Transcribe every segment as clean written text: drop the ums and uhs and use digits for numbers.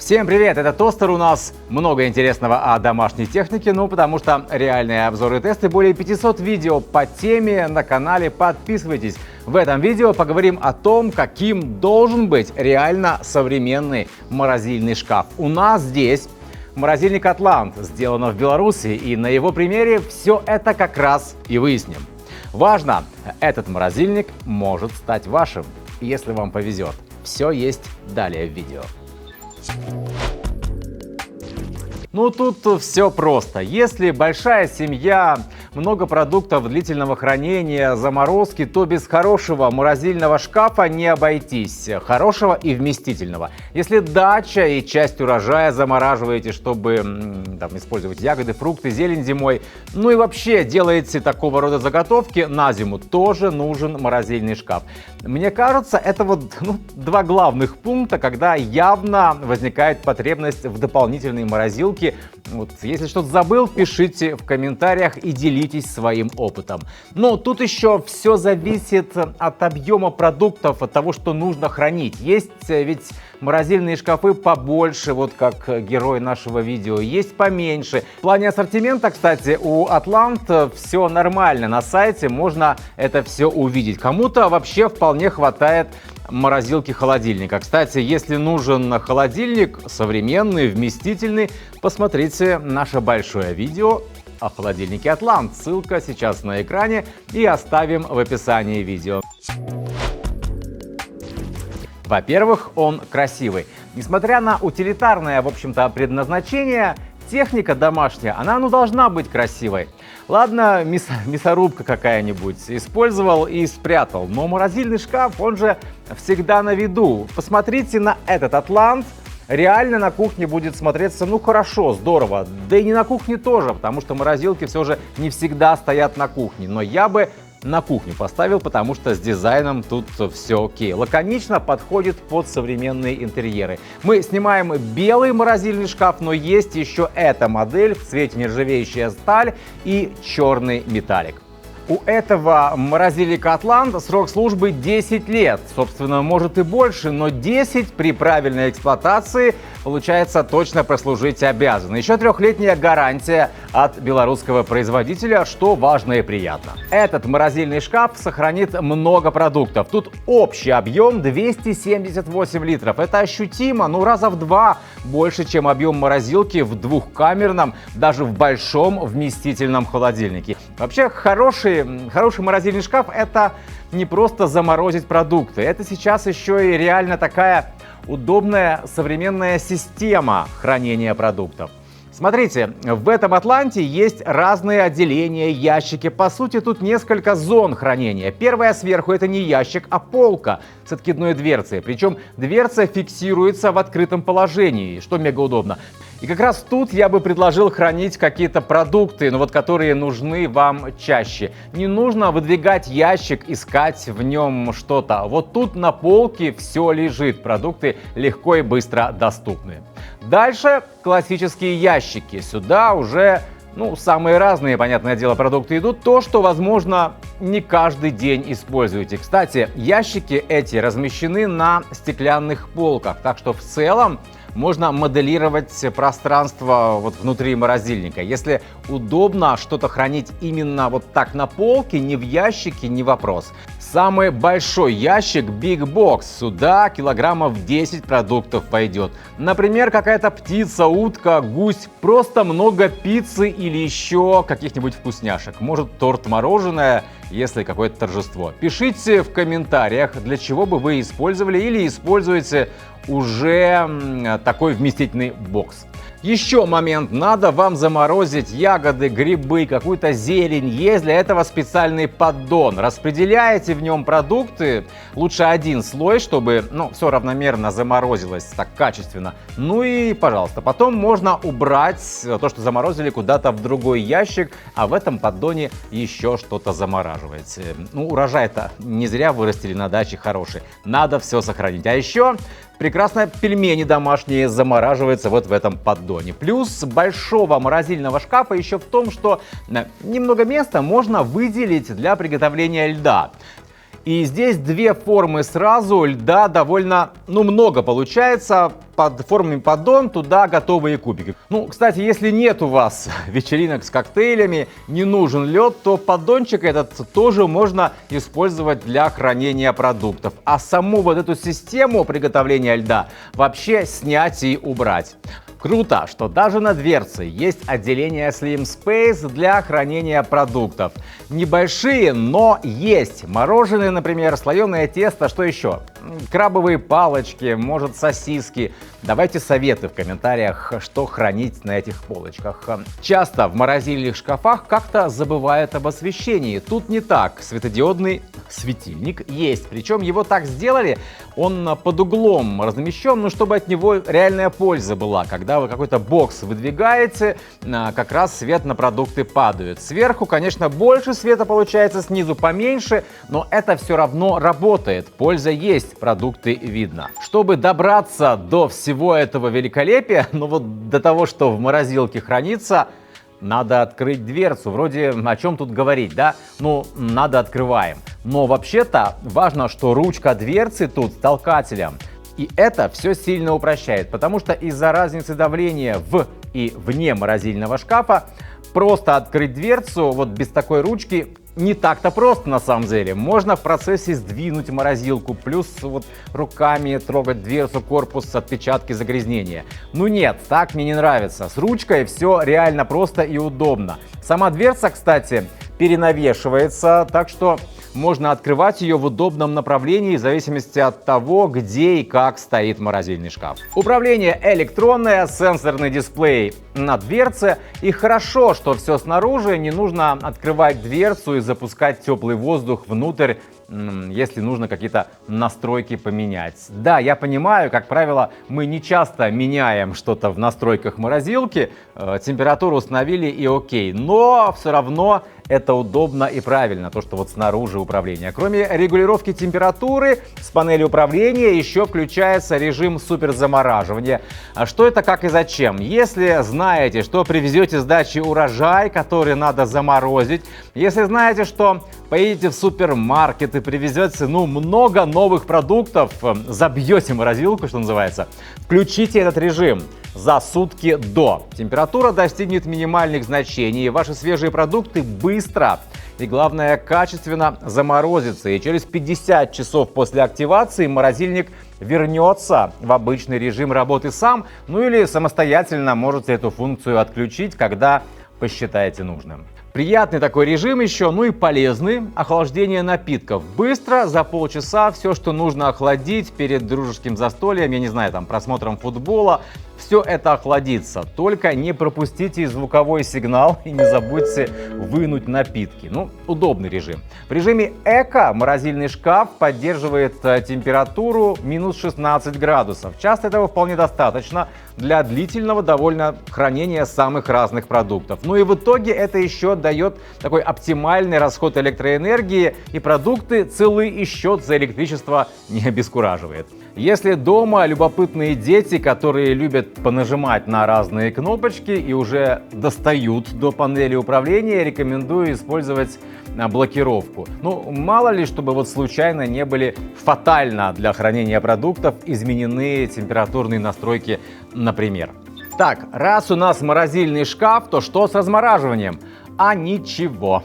Всем привет! Это Тостер. У нас много интересного о домашней технике, потому что реальные обзоры и тесты, более 500 видео по теме на канале. Подписывайтесь. В этом видео поговорим о том, каким должен быть реально современный морозильный шкаф. У нас здесь морозильник Атлант, сделано в Беларуси, и на его примере все это как раз и выясним. Важно, этот морозильник может стать вашим, если вам повезет. Все есть далее в видео. Тут все просто. Если большая семья, много продуктов длительного хранения, заморозки, то без хорошего морозильного шкафа не обойтись. Хорошего и вместительного. Если дача и часть урожая замораживаете, чтобы использовать ягоды, фрукты, зелень зимой, и вообще делаете такого рода заготовки на зиму, тоже нужен морозильный шкаф. Мне кажется, это два главных пункта, когда явно возникает потребность в дополнительной морозилке. Если что-то забыл, пишите в комментариях и делитесь своим опытом. Но тут еще все зависит от объема продуктов, от того, что нужно хранить. Есть ведь морозильные шкафы побольше, как герой нашего видео, есть поменьше. В плане ассортимента, кстати, у Атлант все нормально. На сайте можно это все увидеть. Кому-то вообще вполне хватает морозилки холодильника. Кстати, если нужен холодильник современный, вместительный, посмотрите наше большое видео о холодильнике Атлант. Ссылка сейчас на экране и оставим в описании видео. Во-первых, он красивый. Несмотря на утилитарное, в общем-то, предназначение, техника домашняя, она должна быть красивой. Ладно, мясорубка какая-нибудь использовал и спрятал, но морозильный шкаф, он же всегда на виду. Посмотрите на этот Атлант. Реально на кухне будет смотреться, хорошо, здорово. Да и не на кухне тоже, потому что морозилки все же не всегда стоят на кухне. Но я бы на кухню поставил, потому что с дизайном тут все окей. Лаконично подходит под современные интерьеры. Мы снимаем белый морозильный шкаф, но есть еще эта модель в цвете нержавеющая сталь и черный металлик. У этого морозильника Атлант срок службы 10 лет. Собственно, может и больше, но 10 при правильной эксплуатации, получается, точно прослужить обязан. Еще 3-летняя гарантия от белорусского производителя, что важно и приятно. Этот морозильный шкаф сохранит много продуктов. Тут общий объем 278 литров. Это ощутимо, раза в 2 больше, чем объем морозилки в двухкамерном, даже в большом вместительном холодильнике. Вообще, хороший морозильный шкаф — это не просто заморозить продукты. Это сейчас еще и реально такая удобная современная система хранения продуктов. Смотрите, в этом Атланте есть разные отделения, ящики. По сути, тут несколько зон хранения. Первая сверху — это не ящик, а полка с откидной дверцей. Причем дверца фиксируется в открытом положении, что мега удобно. И как раз тут я бы предложил хранить какие-то продукты, которые нужны вам чаще. Не нужно выдвигать ящик, искать в нем что-то. Вот тут на полке все лежит, продукты легко и быстро доступны. Дальше классические ящики. Сюда уже самые разные, понятное дело, продукты идут. То, что, возможно, не каждый день используете. Кстати, ящики эти размещены на стеклянных полках, так что в целом можно моделировать пространство внутри морозильника. Если удобно что-то хранить именно так на полке, не в ящике, не вопрос. Самый большой ящик Big Box. Сюда килограммов 10 продуктов пойдет. Например, какая-то птица, утка, гусь. Просто много пиццы или еще каких-нибудь вкусняшек. Может, торт, мороженое, если какое-то торжество. Пишите в комментариях, для чего бы вы использовали или используете уже такой вместительный бокс. Еще момент. Надо вам заморозить ягоды, грибы, какую-то зелень. Есть для этого специальный поддон. Распределяете в нем продукты. Лучше один слой, чтобы все равномерно заморозилось так качественно. И, пожалуйста, потом можно убрать то, что заморозили, куда-то в другой ящик, а в этом поддоне еще что-то замораживать. Урожай-то не зря вырастили на даче хороший. Надо все сохранить. А еще прекрасно пельмени домашние замораживаются в этом поддоне. Плюс большого морозильного шкафа еще в том, что немного места можно выделить для приготовления льда. И здесь две формы сразу, льда довольно, много получается. Под формами поддон, туда готовые кубики. Кстати, если нет у вас вечеринок с коктейлями, не нужен лед, то поддончик этот тоже можно использовать для хранения продуктов. А саму вот эту систему приготовления льда вообще снять и убрать. Круто, что даже на дверце есть отделение Slim Space для хранения продуктов. Небольшие, но есть. Мороженое, например, слоеное тесто, что еще? Крабовые палочки, может, сосиски. Давайте советы в комментариях, что хранить на этих полочках. Часто в морозильных шкафах как-то забывают об освещении. Тут не так. Светодиодный светильник есть. Причем его так сделали, он под углом размещен, чтобы от него реальная польза была. Когда вы какой-то бокс выдвигаете, как раз свет на продукты падает. Сверху, конечно, больше света получается, снизу поменьше, но это все равно работает. Польза есть, продукты видно. Чтобы добраться до всего этого великолепия, до того, что в морозилке хранится, надо открыть дверцу. Вроде о чем тут говорить, да? Надо открываем. Но вообще-то важно, что ручка дверцы тут с толкателем. И это все сильно упрощает, потому что из-за разницы давления в и вне морозильного шкафа просто открыть дверцу без такой ручки не так-то просто на самом деле. Можно в процессе сдвинуть морозилку, плюс руками трогать дверцу, корпус, отпечатки, загрязнения. Нет, так мне не нравится. С ручкой все реально просто и удобно. Сама дверца, кстати, перенавешивается, так что можно открывать ее в удобном направлении в зависимости от того, где и как стоит морозильный шкаф. Управление электронное, сенсорный дисплей на дверце. И хорошо, что все снаружи, не нужно открывать дверцу и запускать теплый воздух внутрь, если нужно какие-то настройки поменять. Да, я понимаю, как правило, мы не часто меняем что-то в настройках морозилки, температуру установили и окей, но все равно это удобно и правильно, то, что снаружи управления. Кроме регулировки температуры, с панели управления еще включается режим суперзамораживания. А что это, как и зачем? Если знаете, что привезете с дачи урожай, который надо заморозить, если знаете, что поедете в супермаркет и привезете много новых продуктов, забьете морозилку, что называется, включите этот режим за сутки до. Температура достигнет минимальных значений, и ваши свежие продукты быстро и, главное, качественно заморозятся. И через 50 часов после активации морозильник вернется в обычный режим работы сам, или самостоятельно можете эту функцию отключить, когда посчитаете нужным. Приятный такой режим еще, и полезный. Охлаждение напитков. Быстро, за полчаса, все, что нужно охладить перед дружеским застольем, я не знаю, просмотром футбола, все это охладится. Только не пропустите звуковой сигнал и не забудьте вынуть напитки. Удобный режим. В режиме эко морозильный шкаф поддерживает температуру минус 16 градусов. Часто этого вполне достаточно для длительного довольно хранения самых разных продуктов. И в итоге это еще дает такой оптимальный расход электроэнергии, и продукты целый, и счет за электричество не обескураживает. Если дома любопытные дети, которые любят понажимать на разные кнопочки и уже достают до панели управления, рекомендую использовать блокировку. Мало ли, чтобы случайно не были фатально для хранения продуктов изменены температурные настройки, например. Так, раз у нас морозильный шкаф, то что с размораживанием? А ничего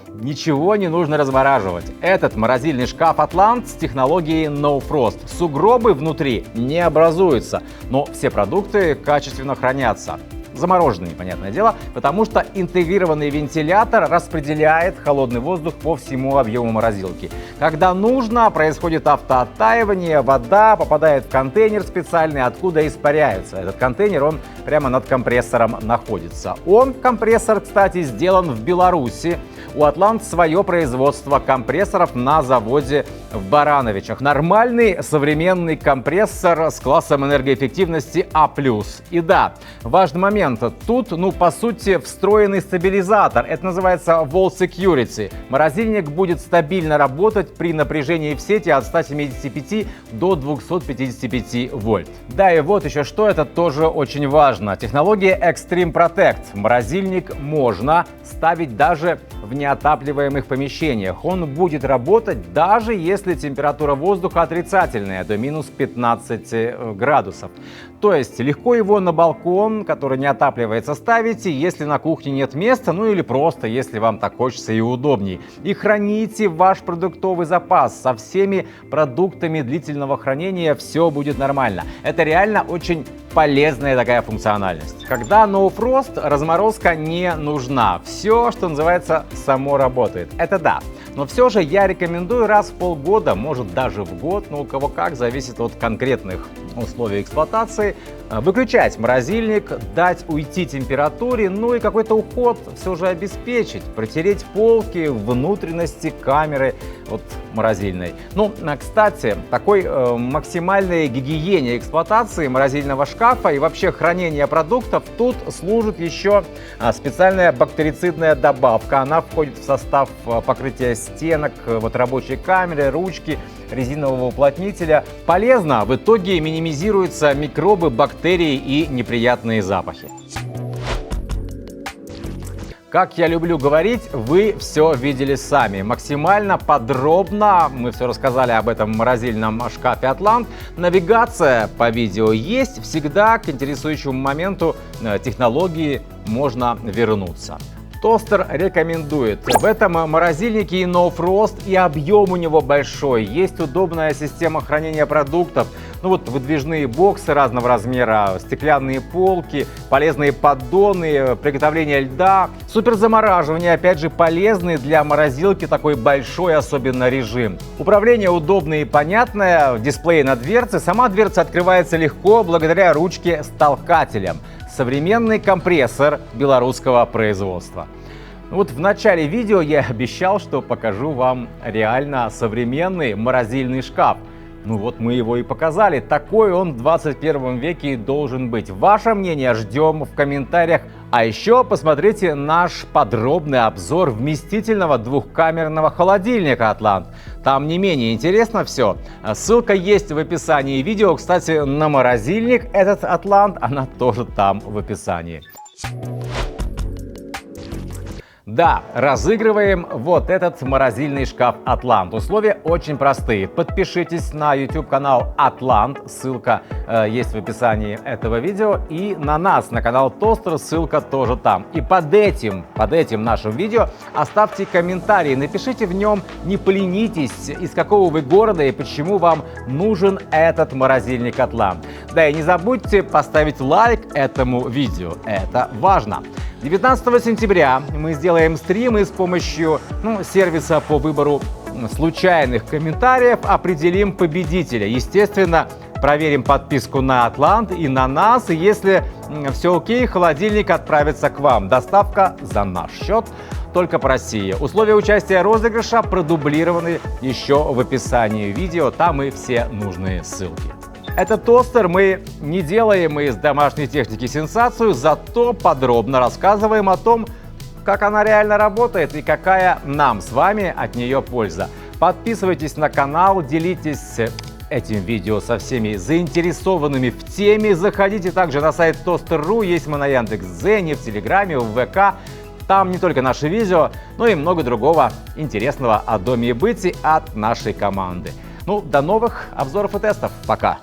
не нужно размораживать. Этот морозильный шкаф Atlant с технологией No Frost. Сугробы внутри не образуются, но все продукты качественно хранятся. Замороженными, понятное дело, потому что интегрированный вентилятор распределяет холодный воздух по всему объему морозилки. Когда нужно, происходит автооттаивание, вода попадает в контейнер специальный, откуда испаряется. Этот контейнер, он прямо над компрессором находится. Компрессор, кстати, сделан в Беларуси. У Atlant свое производство компрессоров на заводе в Барановичах. Нормальный современный компрессор с классом энергоэффективности А+. И да, важный момент. Тут, по сути, встроенный стабилизатор. Это называется Wall Security. Морозильник будет стабильно работать при напряжении в сети от 175 до 255 вольт. Да, и вот еще что, это тоже очень важно. Технология Extreme Protect. Морозильник можно ставить даже в неотапливаемых помещениях. Он будет работать даже если температура воздуха отрицательная, до минус 15 градусов. То есть легко его на балкон, который не отапливается, ставите, если на кухне нет места, ну или просто если вам так хочется и удобней. И храните ваш продуктовый запас. Со всеми продуктами длительного хранения все будет нормально. Это реально очень полезная такая функциональность. Когда No Frost, разморозка не нужна. Все, что называется, само работает. Это да. Но все же я рекомендую раз в полгода, может даже в год, но у кого как, зависит от конкретных условий эксплуатации, выключать морозильник, дать уйти температуре, ну и какой-то уход все же обеспечить, протереть полки, внутренности камеры вот морозильной. Ну, кстати, такой максимальной гигиене эксплуатации морозильного шкафа и вообще хранения продуктов тут служит еще специальная бактерицидная добавка. Она входит в состав покрытия стенок, вот рабочей камеры, ручки, резинового уплотнителя. Полезно, в итоге минимизируются микробы, бактерии и неприятные запахи. Как я люблю говорить, вы все видели сами. Максимально подробно мы все рассказали об этом морозильном шкафе Атлант. Навигация по видео есть. Всегда к интересующему моменту технологии можно вернуться. Тостер рекомендует. В этом морозильнике и No Frost, и объем у него большой. Есть удобная система хранения продуктов. Ну вот выдвижные боксы разного размера, стеклянные полки, полезные поддоны, приготовление льда. Суперзамораживание, опять же, полезный для морозилки такой большой особенно режим. Управление удобное и понятное. Дисплей на дверце. Сама дверца открывается легко благодаря ручке с толкателем. Современный компрессор белорусского производства. Вот в начале видео я обещал, что покажу вам реально современный морозильный шкаф. Ну вот мы его и показали. Такой он в 21 веке и должен быть. Ваше мнение ждем в комментариях. А еще посмотрите наш подробный обзор вместительного двухкамерного холодильника Атлант. Там не менее интересно все. Ссылка есть в описании видео. Кстати, на морозильник этот Атлант, она тоже там в описании. Да, разыгрываем вот этот морозильный шкаф Атлант. Условия очень простые. Подпишитесь на YouTube канал Атлант, ссылка есть в описании этого видео. И на нас, на канал Тостер, ссылка тоже там. И под этим нашим видео оставьте комментарий, напишите в нем, не поленитесь, из какого вы города и почему вам нужен этот морозильник Атлант. Да и не забудьте поставить лайк этому видео, это важно. 19 сентября мы сделаем стрим и с помощью сервиса по выбору случайных комментариев определим победителя. Естественно, проверим подписку на Атлант и на нас. И если все окей, холодильник отправится к вам. Доставка за наш счет. Только по России. Условия участия розыгрыша продублированы еще в описании видео. Там и все нужные ссылки. Этот тостер мы не делаем из домашней техники сенсацию, зато подробно рассказываем о том, как она реально работает и какая нам с вами от нее польза. Подписывайтесь на канал, делитесь этим видео со всеми заинтересованными в теме. Заходите также на сайт Toster.ru, есть мы на Яндекс.Дзене, в Телеграме, в ВК. Там не только наши видео, но и много другого интересного о доме и быте от нашей команды. Ну, до новых обзоров и тестов. Пока!